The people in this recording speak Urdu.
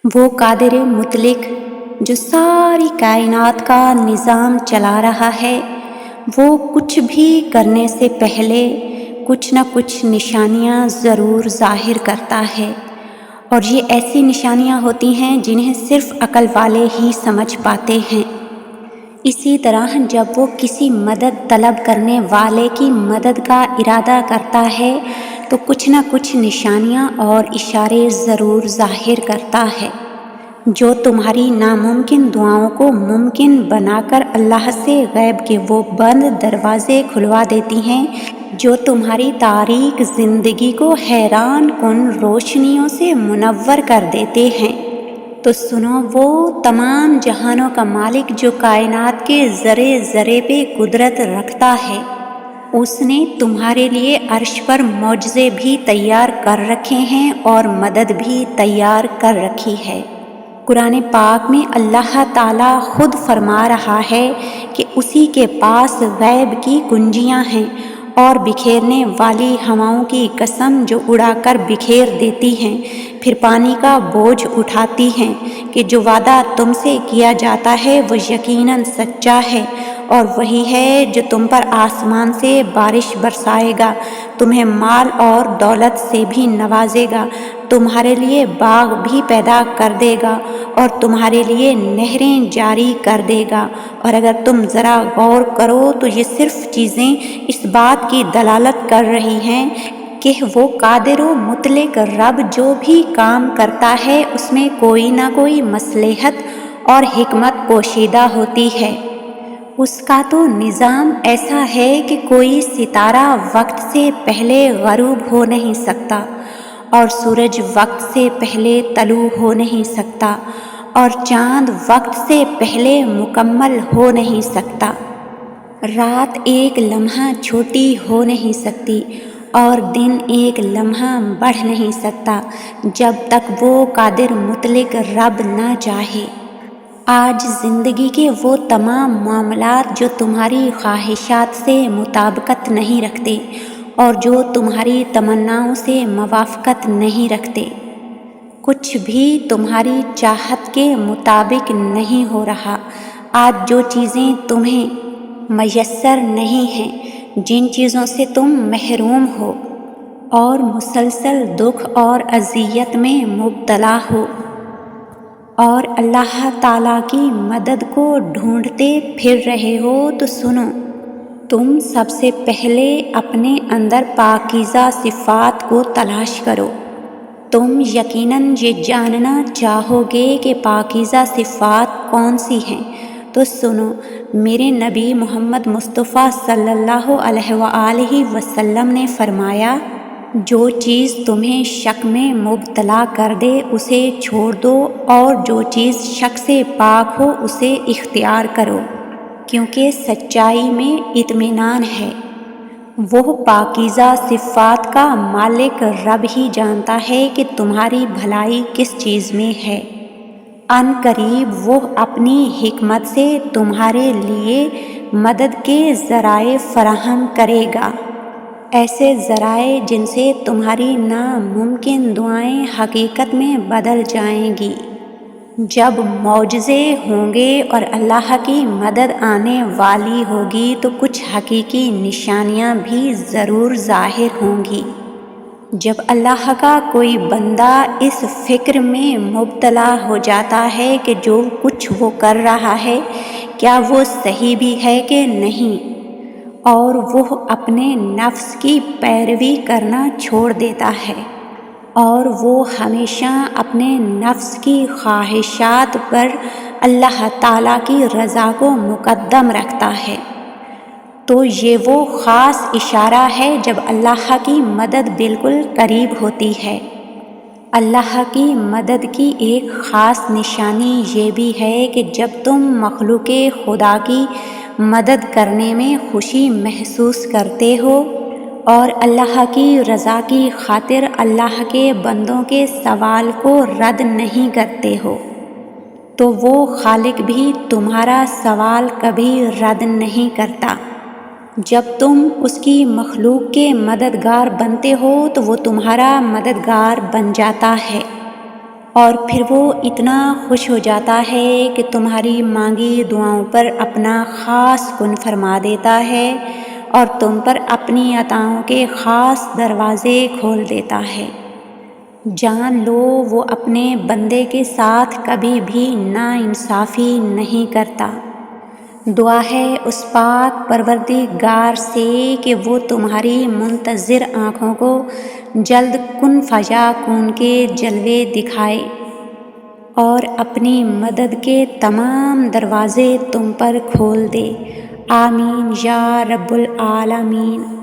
وہ قادر مطلق جو ساری کائنات کا نظام چلا رہا ہے، وہ کچھ بھی کرنے سے پہلے کچھ نہ کچھ نشانیاں ضرور ظاہر کرتا ہے، اور یہ ایسی نشانیاں ہوتی ہیں جنہیں صرف عقل والے ہی سمجھ پاتے ہیں۔ اسی طرح جب وہ کسی مدد طلب کرنے والے کی مدد کا ارادہ کرتا ہے تو کچھ نہ کچھ نشانیاں اور اشارے ضرور ظاہر کرتا ہے، جو تمہاری ناممکن دعاؤں کو ممکن بنا کر اللہ سے غیب کے وہ بند دروازے کھلوا دیتی ہیں جو تمہاری تاریک زندگی کو حیران کن روشنیوں سے منور کر دیتے ہیں۔ تو سنو، وہ تمام جہانوں کا مالک جو کائنات کے ذرے ذرے پہ قدرت رکھتا ہے، اس نے تمہارے لیے عرش پر معجزے بھی تیار کر رکھے ہیں اور مدد بھی تیار کر رکھی ہے۔ قرآن پاک میں اللہ تعالیٰ خود فرما رہا ہے کہ اسی کے پاس غیب کی کنجیاں ہیں، اور بکھیرنے والی ہواؤں کی قسم جو اڑا کر بکھیر دیتی ہیں، پھر پانی کا بوجھ اٹھاتی ہیں، کہ جو وعدہ تم سے کیا جاتا ہے وہ یقیناً سچا ہے، اور وہی ہے جو تم پر آسمان سے بارش برسائے گا، تمہیں مال اور دولت سے بھی نوازے گا، تمہارے لیے باغ بھی پیدا کر دے گا اور تمہارے لیے نہریں جاری کر دے گا۔ اور اگر تم ذرا غور کرو تو یہ صرف چیزیں اس بات کی دلالت کر رہی ہیں کہ وہ قادر و مطلق رب جو بھی کام کرتا ہے اس میں کوئی نہ کوئی مصلحت اور حکمت پوشیدہ ہوتی ہے۔ اس کا تو نظام ایسا ہے کہ کوئی ستارہ وقت سے پہلے غروب ہو نہیں سکتا، اور سورج وقت سے پہلے طلوع ہو نہیں سکتا، اور چاند وقت سے پہلے مکمل ہو نہیں سکتا۔ رات ایک لمحہ چھوٹی ہو نہیں سکتی اور دن ایک لمحہ بڑھ نہیں سکتا جب تک وہ قادر مطلق رب نہ چاہے۔ آج زندگی کے وہ تمام معاملات جو تمہاری خواہشات سے مطابقت نہیں رکھتے اور جو تمہاری تمناؤں سے موافقت نہیں رکھتے، کچھ بھی تمہاری چاہت کے مطابق نہیں ہو رہا۔ آج جو چیزیں تمہیں میسر نہیں ہیں، جن چیزوں سے تم محروم ہو اور مسلسل دکھ اور اذیت میں مبتلا ہو اور اللہ تعالیٰ کی مدد کو ڈھونڈتے پھر رہے ہو، تو سنو، تم سب سے پہلے اپنے اندر پاکیزہ صفات کو تلاش کرو۔ تم یقیناً یہ جاننا چاہو گے کہ پاکیزہ صفات کون سی ہیں، تو سنو، میرے نبی محمد مصطفیٰ صلی اللہ علیہ وآلہ وسلم نے فرمایا، جو چیز تمہیں شک میں مبتلا کر دے اسے چھوڑ دو، اور جو چیز شک سے پاک ہو اسے اختیار کرو، کیونکہ سچائی میں اطمینان ہے۔ وہ پاکیزہ صفات کا مالک رب ہی جانتا ہے کہ تمہاری بھلائی کس چیز میں ہے۔ ان قریب وہ اپنی حکمت سے تمہارے لیے مدد کے ذرائع فراہم کرے گا، ایسے ذرائع جن سے تمہاری ناممکن دعائیں حقیقت میں بدل جائیں گی۔ جب معجزے ہوں گے اور اللہ کی مدد آنے والی ہوگی تو کچھ حقیقی نشانیاں بھی ضرور ظاہر ہوں گی۔ جب اللہ کا کوئی بندہ اس فکر میں مبتلا ہو جاتا ہے کہ جو کچھ وہ کر رہا ہے کیا وہ صحیح بھی ہے کہ نہیں، اور وہ اپنے نفس کی پیروی کرنا چھوڑ دیتا ہے اور وہ ہمیشہ اپنے نفس کی خواہشات پر اللہ تعالیٰ کی رضا کو مقدم رکھتا ہے، تو یہ وہ خاص اشارہ ہے جب اللہ کی مدد بالکل قریب ہوتی ہے۔ اللہ کی مدد کی ایک خاص نشانی یہ بھی ہے کہ جب تم مخلوق خدا کی مدد کرنے میں خوشی محسوس کرتے ہو اور اللہ کی رضا کی خاطر اللہ کے بندوں کے سوال کو رد نہیں کرتے ہو، تو وہ خالق بھی تمہارا سوال کبھی رد نہیں کرتا۔ جب تم اس کی مخلوق کے مددگار بنتے ہو تو وہ تمہارا مددگار بن جاتا ہے، اور پھر وہ اتنا خوش ہو جاتا ہے کہ تمہاری مانگی دعاؤں پر اپنا خاص کن فرما دیتا ہے اور تم پر اپنی عطاؤں کے خاص دروازے کھول دیتا ہے۔ جان لو وہ اپنے بندے کے ساتھ کبھی بھی ناانصافی نہیں کرتا۔ دعا ہے اس پاک پروردگار سے کہ وہ تمہاری منتظر آنکھوں کو جلد کن فیکون کے جلوے دکھائے اور اپنی مدد کے تمام دروازے تم پر کھول دے۔ آمین یا رب العالمین۔